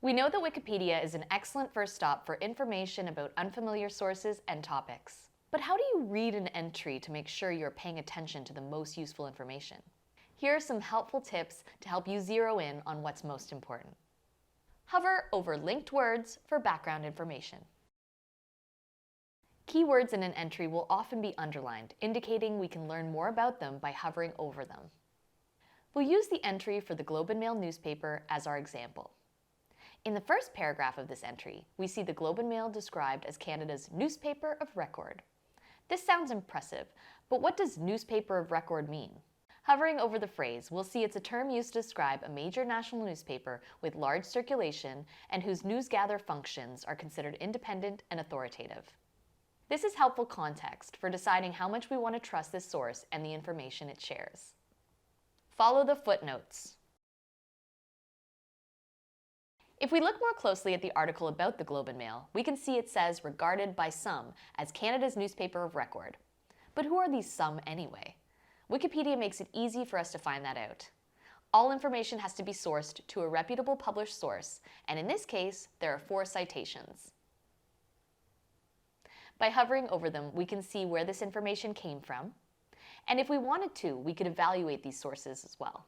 We know that Wikipedia is an excellent first stop for information about unfamiliar sources and topics. But how do you read an entry to make sure you're paying attention to the most useful information? Here are some helpful tips to help you zero in on what's most important. Hover over linked words for background information. Keywords in an entry will often be underlined, indicating we can learn more about them by hovering over them. We'll use the entry for the Globe and Mail newspaper as our example. In the first paragraph of this entry, we see the Globe and Mail described as Canada's newspaper of record. This sounds impressive, but what does newspaper of record mean? Hovering over the phrase, we'll see it's a term used to describe a major national newspaper with large circulation and whose newsgather functions are considered independent and authoritative. This is helpful context for deciding how much we want to trust this source and the information it shares. Follow the footnotes. If we look more closely at the article about the Globe and Mail, we can see it says regarded by some as Canada's newspaper of record. But who are these some anyway? Wikipedia makes it easy for us to find that out. All information has to be sourced to a reputable published source, and in this case, there are 4 citations. By hovering over them, we can see where this information came from, and if we wanted to, we could evaluate these sources as well.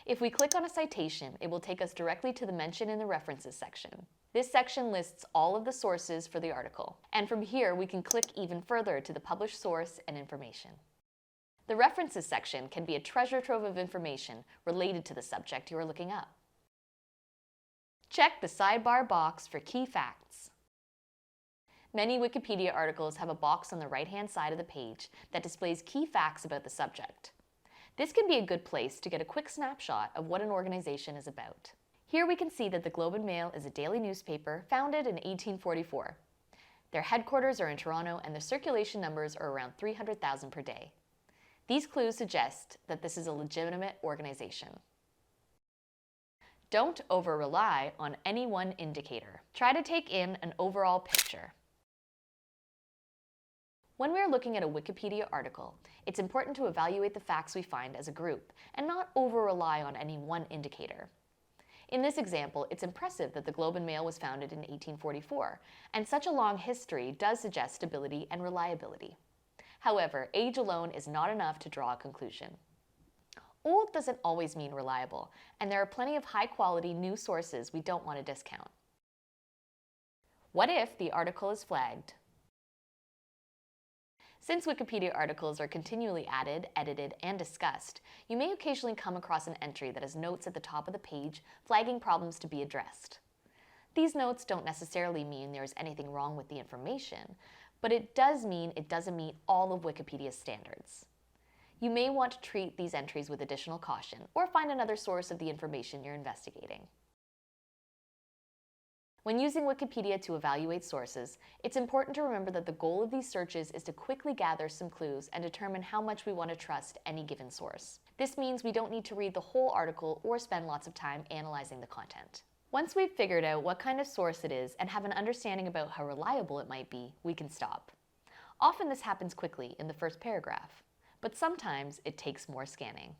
If we click on a citation, it will take us directly to the mention in the references section. This section lists all of the sources for the article, and from here we can click even further to the published source and information. The references section can be a treasure trove of information related to the subject you are looking up. Check the sidebar box for key facts. Many Wikipedia articles have a box on the right-hand side of the page that displays key facts about the subject. This can be a good place to get a quick snapshot of what an organization is about. Here we can see that the Globe and Mail is a daily newspaper founded in 1844. Their headquarters are in Toronto and their circulation numbers are around 300,000 per day. These clues suggest that this is a legitimate organization. Don't over-rely on any one indicator. Try to take in an overall picture. When we're looking at a Wikipedia article, it's important to evaluate the facts we find as a group and not over-rely on any one indicator. In this example, it's impressive that the Globe and Mail was founded in 1844, and such a long history does suggest stability and reliability. However, age alone is not enough to draw a conclusion. Old doesn't always mean reliable, and there are plenty of high-quality new sources we don't want to discount. What if the article is flagged? Since Wikipedia articles are continually added, edited, and discussed, you may occasionally come across an entry that has notes at the top of the page flagging problems to be addressed. These notes don't necessarily mean there is anything wrong with the information, but it does mean it doesn't meet all of Wikipedia's standards. You may want to treat these entries with additional caution or find another source of the information you're investigating. When using Wikipedia to evaluate sources, it's important to remember that the goal of these searches is to quickly gather some clues and determine how much we want to trust any given source. This means we don't need to read the whole article or spend lots of time analyzing the content. Once we've figured out what kind of source it is and have an understanding about how reliable it might be, we can stop. Often this happens quickly in the first paragraph, but sometimes it takes more scanning.